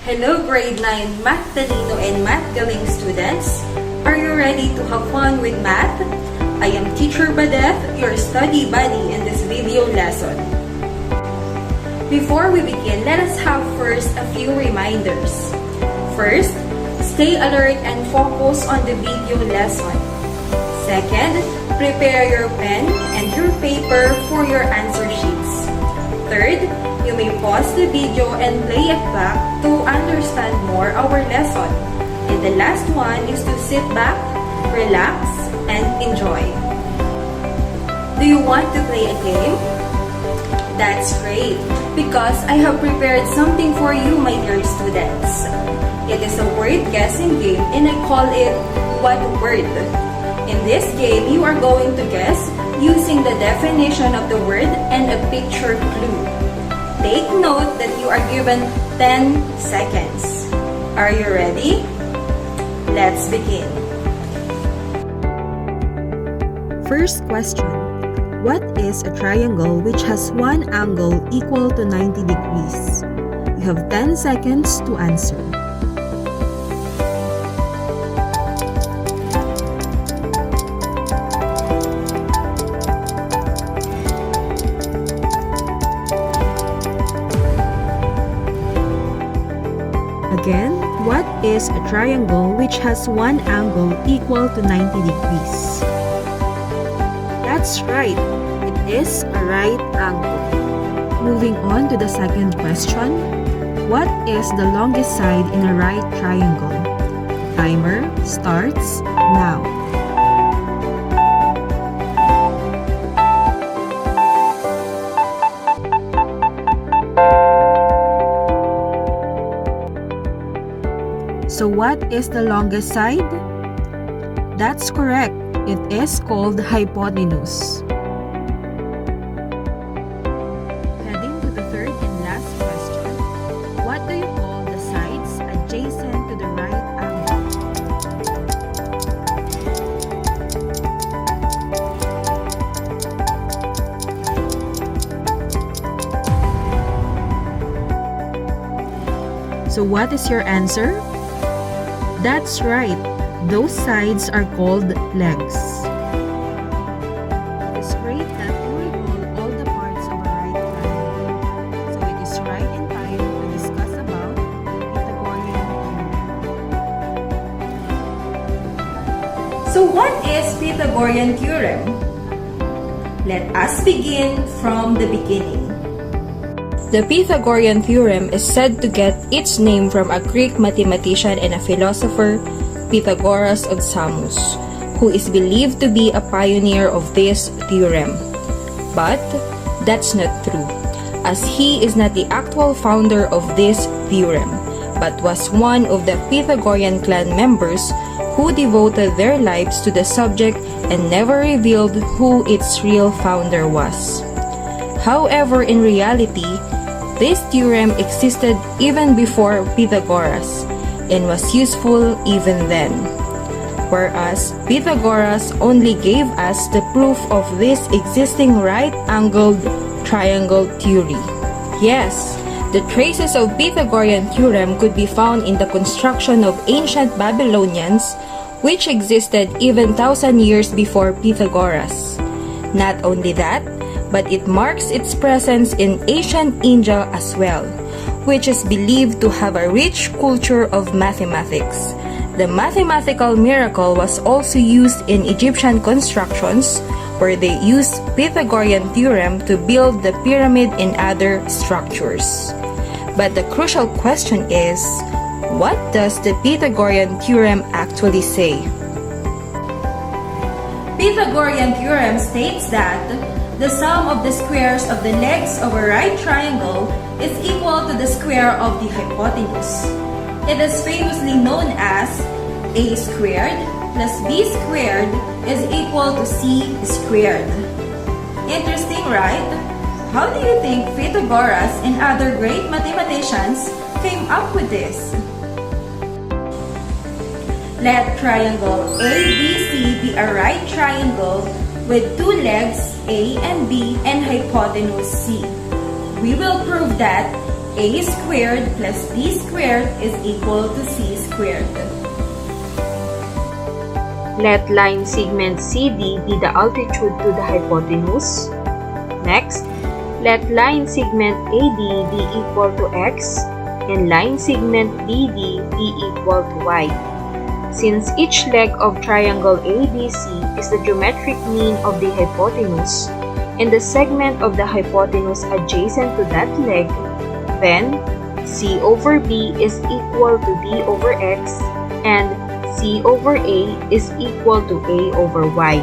Hello grade 9 Math Talino and Math Galing students. Are you ready to have fun with math? I am Teacher Badef, your study buddy in this video lesson. Before we begin, let us have first a few reminders. First, stay alert and focus on the video lesson. Second, prepare your pen and your paper for your answer sheets. Third, you may pause the video and play it back to understand more our lesson. And the last one is to sit back, relax, and enjoy. Do you want to play a game? That's great, because I have prepared something for you, my dear students. It is a word guessing game and I call it What Word? In this game, you are going to guess using the definition of the word and a picture clue. Take note that you are given 10 seconds. Are you ready? Let's begin. First question. What is a triangle which has one angle equal to 90 degrees? You have 10 seconds to answer. Again, what is a triangle which has one angle equal to 90 degrees? That's right, it is a right angle. Moving on to the second question, what is the longest side in a right triangle? Timer starts now. So what is the longest side? That's correct. It is called hypotenuse. Heading to the third and last question. What do you call the sides adjacent to the right angle? So what is your answer? That's right, those sides are called legs. It's great that you recall all the parts of a right triangle. So it is right in time to discuss about Pythagorean theorem. So what is Pythagorean theorem? Let us begin from the beginning. The Pythagorean theorem is said to get its name from a Greek mathematician and a philosopher, Pythagoras of Samos, who is believed to be a pioneer of this theorem. But that's not true, as he is not the actual founder of this theorem, but was one of the Pythagorean clan members who devoted their lives to the subject and never revealed who its real founder was. However, in reality, this theorem existed even before Pythagoras and was useful even then, whereas Pythagoras only gave us the proof of this existing right-angled triangle theory. Yes, the traces of Pythagorean theorem could be found in the construction of ancient Babylonians, which existed even 1,000 years before Pythagoras. Not only that, but it marks its presence in ancient India as well, which is believed to have a rich culture of mathematics. The mathematical miracle was also used in Egyptian constructions, where they used Pythagorean theorem to build the pyramid and other structures. But the crucial question is, what does the Pythagorean theorem actually say? Pythagorean theorem states that the sum of the squares of the legs of a right triangle is equal to the square of the hypotenuse. It is famously known as a squared plus b squared is equal to c squared. Interesting, right? How do you think Pythagoras and other great mathematicians came up with this? Let triangle ABC be a right triangle with two legs A and B and hypotenuse C. We will prove that A squared plus B squared is equal to C squared. Let line segment CD be the altitude to the hypotenuse. Next, let line segment AD be equal to x and line segment BD be equal to y. Since each leg of triangle ABC is the geometric mean of the hypotenuse and the segment of the hypotenuse adjacent to that leg, then C over B is equal to B over x and C over A is equal to A over y.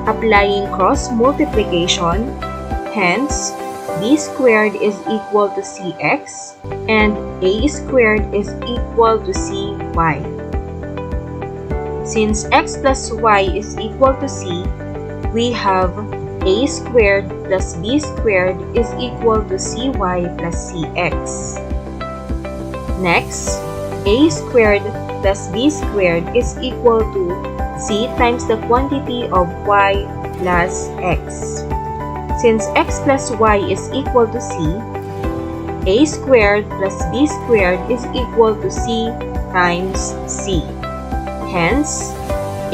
Applying cross multiplication, hence B squared is equal to CX and A squared is equal to CY. Since x plus y is equal to c, we have a squared plus b squared is equal to cy plus cx. Next, a squared plus b squared is equal to c times the quantity of y plus x. Since x plus y is equal to c, a squared plus b squared is equal to c times c. Hence,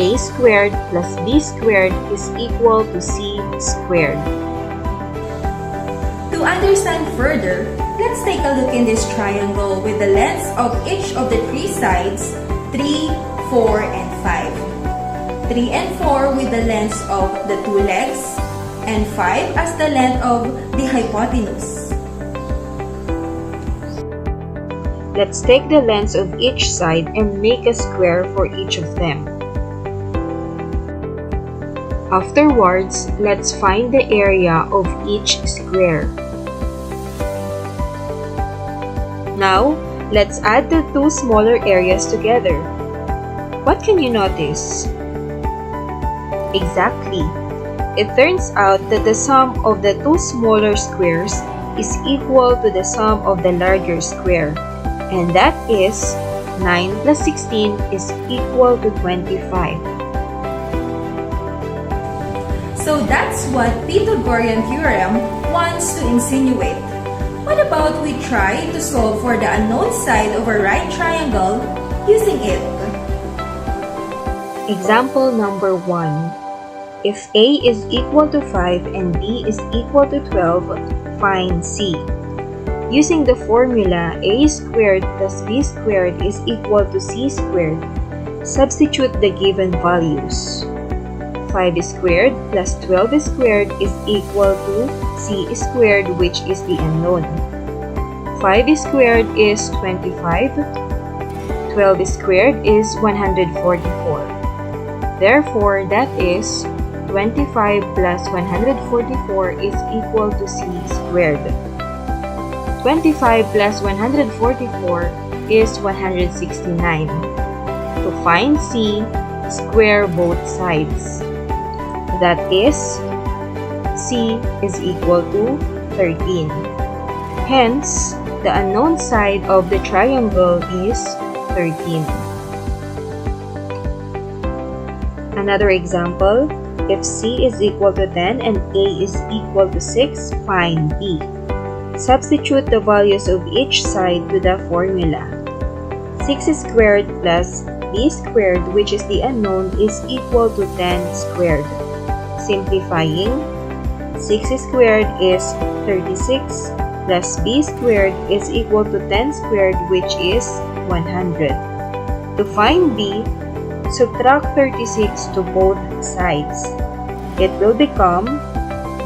a squared plus b squared is equal to c squared. To understand further, let's take a look in this triangle with the lengths of each of the three sides, 3, 4, and 5. 3 and 4 with the lengths of the two legs, and 5 as the length of the hypotenuse. Let's take the lengths of each side and make a square for each of them. Afterwards, let's find the area of each square. Now, let's add the two smaller areas together. What can you notice? Exactly. It turns out that the sum of the two smaller squares is equal to the sum of the larger square. And that is 9 plus 16 is equal to 25. So that's what Pythagorean theorem wants to insinuate. What about we try to solve for the unknown side of a right triangle using it? Example number 1. If A is equal to 5 and B is equal to 12, find C. Using the formula a squared plus b squared is equal to c squared, substitute the given values. 5 squared plus 12 squared is equal to c squared, which is the unknown. 5 squared is 25. 12 squared is 144. Therefore, that is 25 plus 144 is equal to c squared. 25 plus 144 is 169. To find C, square both sides. That is, C is equal to 13. Hence, the unknown side of the triangle is 13. Another example, if C is equal to 10 and A is equal to 6, find B. Substitute the values of each side to the formula. 6 squared plus b squared, which is the unknown, is equal to 10 squared. Simplifying, 6 squared is 36 plus b squared is equal to 10 squared, which is 100. To find b, subtract 36 to both sides. It will become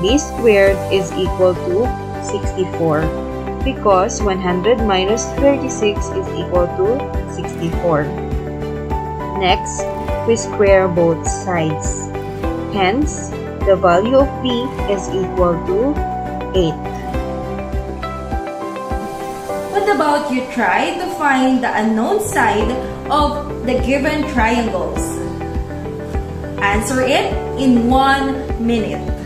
b squared is equal to 64 because 100 minus 36 is equal to 64. Next, we square both sides. Hence, the value of b is equal to 8. What about you try to find the unknown side of the given triangles? Answer it in 1 minute.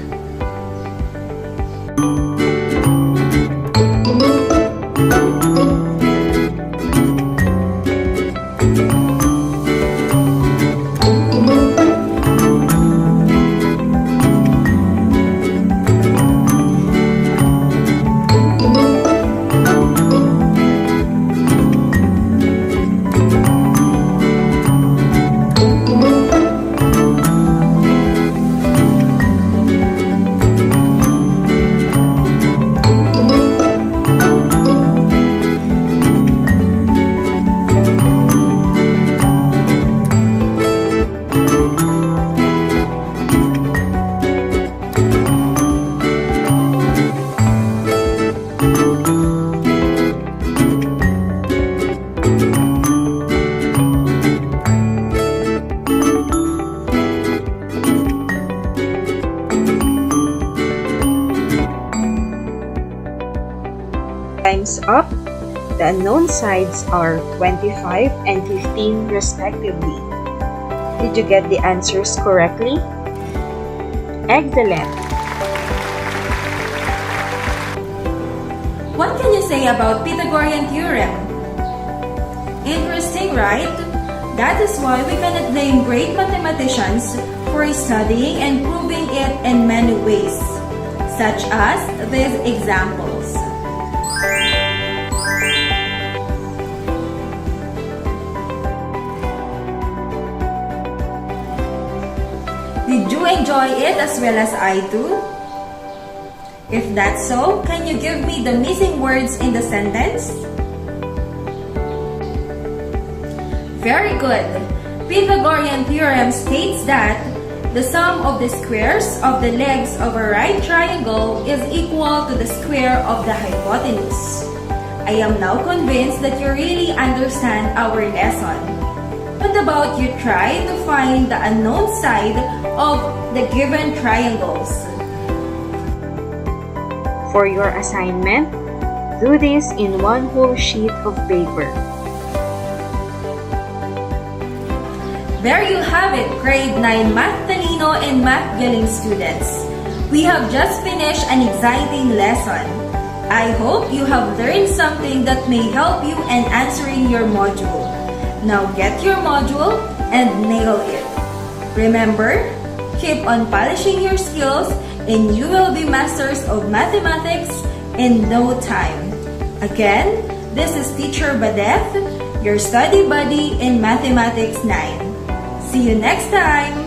The unknown sides are 25 and 15 respectively. Did you get the answers correctly? Excellent! What can you say about Pythagorean Theorem? Interesting, right? That is why we cannot blame great mathematicians for studying and proving it in many ways, such as these examples. Did you enjoy it as well as I do? If that's so, can you give me the missing words in the sentence? Very good. Pythagorean theorem states that the sum of the squares of the legs of a right triangle is equal to the square of the hypotenuse. I am now convinced that you really understand our lesson. What about you try to find the unknown side of the given triangles? For your assignment, do this in one whole sheet of paper. There you have it, grade 9 Math Talino and Math Galing students. We have just finished an exciting lesson. I hope you have learned something that may help you in answering your module. Now get your module and nail it. Remember, keep on polishing your skills and you will be masters of mathematics in no time. Again, this is Teacher Badeth, your study buddy in Mathematics 9. See you next time!